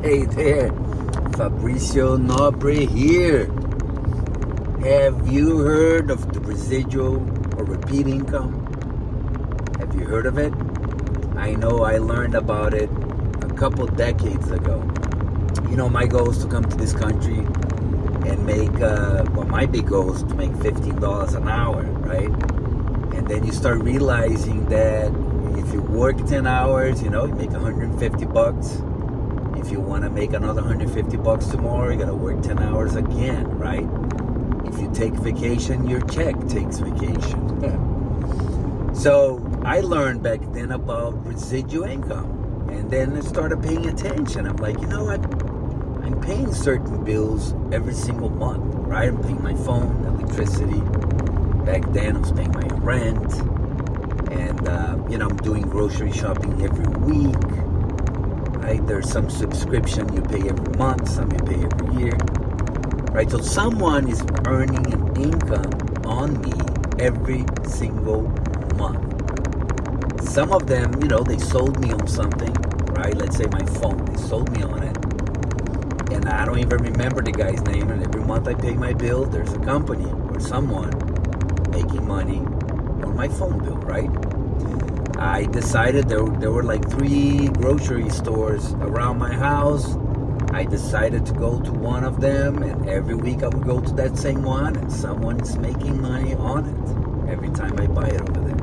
Hey there, Fabricio Nobre here. Have you heard of the residual or repeat income? Have you heard of it? I know I learned about it a couple decades ago. You know, my goal is to come to this country and make, my big goal is to make $15 an hour, right? And then you start realizing that if you work 10 hours, you make 150 bucks. If you want to make another 150 bucks tomorrow, you got to work 10 hours again, right? If you take vacation, your check takes vacation. So I learned back then about residual income, and then I started paying attention. I'm like, you know what? I'm paying certain bills every single month, right? I'm paying my phone, electricity. Back then I was paying my rent, and I'm doing grocery shopping every week. Right? There's some subscription you pay every month, some you pay every year. Right? So someone is earning an income on me every single month. Some of them, they sold me on something, right? Let's say my phone, they sold me on it. And I don't even remember the guy's name. And every month I pay my bill, there's a company or someone making money on my phone bill, right? I decided there were like 3 grocery stores around my house. I decided to go to one of them, and every week I would go to that same one, and someone's making money on it every time I buy it over there.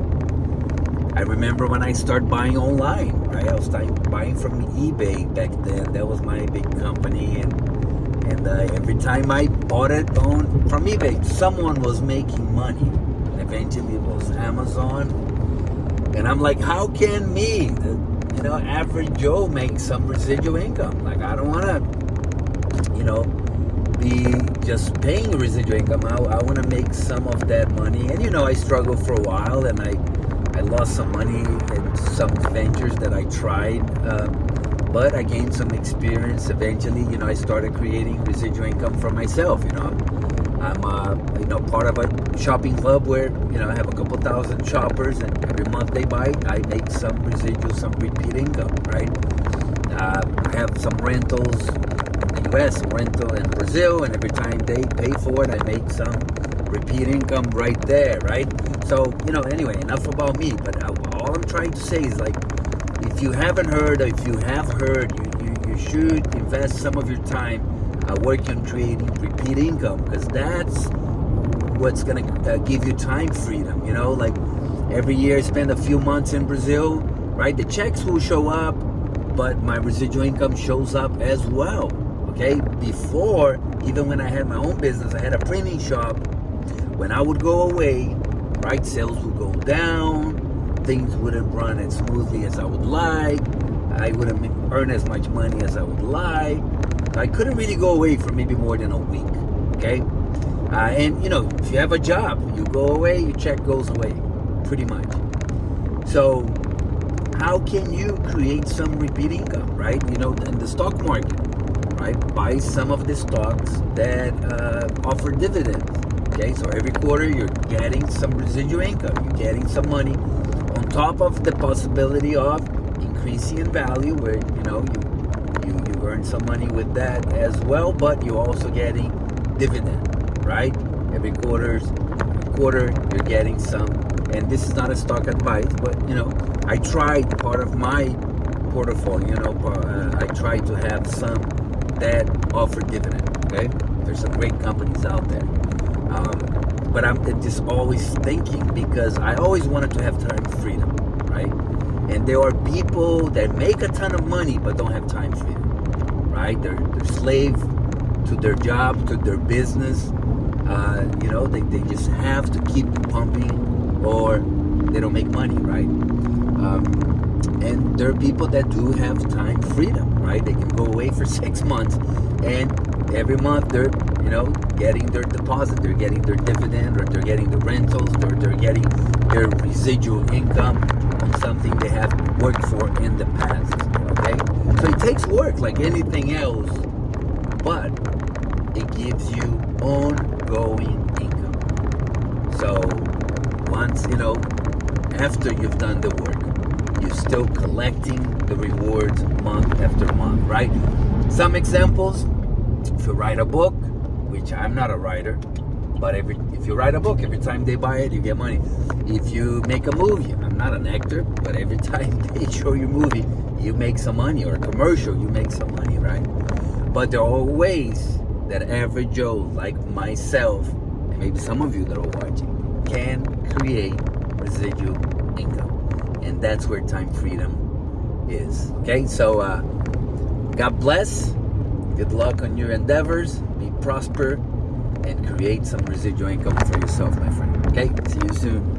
I remember when I started buying online, right? I was buying from eBay back then. That was my big company, and every time I bought it from eBay, someone was making money. Eventually it was Amazon. And I'm like, how can me, average Joe, make some residual income? Like, I don't want to, be just paying residual income. I want to make some of that money. And, I struggled for a while, and I lost some money in some ventures that I tried. But I gained some experience. Eventually, I started creating residual income for myself. I'm part of a shopping club where, I have a couple thousand shoppers, and every month they buy, I make some residual, some repeat income, right? I have some rentals in the US, some rental in Brazil, and every time they pay for it, I make some repeat income right there, right? So, anyway, enough about me, but all I'm trying to say is, like, if you haven't heard, or if you have heard, you should invest some of your time working on creating repeat income, because that's what's going to give you time freedom. Like every year I spend a few months in Brazil, right? The checks will show up, but my residual income shows up as well. Okay, before, even when I had my own business, I had a printing shop. When I would go away, right, sales would go down, things wouldn't run as smoothly as I would like, I wouldn't earn as much money as I would like. I couldn't really go away for maybe more than a week, okay? And, if you have a job, you go away, your check goes away, pretty much. So how can you create some repeat income, right? In the stock market, right? Buy some of the stocks that offer dividends, okay? So every quarter you're getting some residual income. You're getting some money on top of the possibility of increasing in value, where, you earn some money with that as well, but you're also getting dividend, right? Every quarter you're getting some. And this is not a stock advice, but I tried part of my portfolio. I tried to have some that offer dividend. Okay, there's some great companies out there, but I'm just always thinking, because I always wanted to have time freedom, right? And there are people that make a ton of money but don't have time freedom, right? They're slave to their job, to their business. They just have to keep pumping, or they don't make money, right? And there are people that do have time freedom, right? They can go away for 6 months, and every month they're, getting their deposit, they're getting their dividend, or they're getting the rentals, or they're getting their residual income on something they have worked for in the past, okay? So it takes work like anything else, but it gives you ongoing income. So once, after you've done the work, you're still collecting the rewards month after month, right? Some examples: if you write a book, which I'm not a writer, but if you write a book, every time they buy it, you get money. If you make a movie, I'm not an actor, but every time they show your movie, you make some money, or a commercial, you make some money, right? But there are ways that average Joe like myself, and maybe some of you that are watching, can create residual income. And that's where time freedom is. Okay, so God bless. Good luck on your endeavors. Be prosper and create some residual income for yourself, my friend. Okay, see you soon.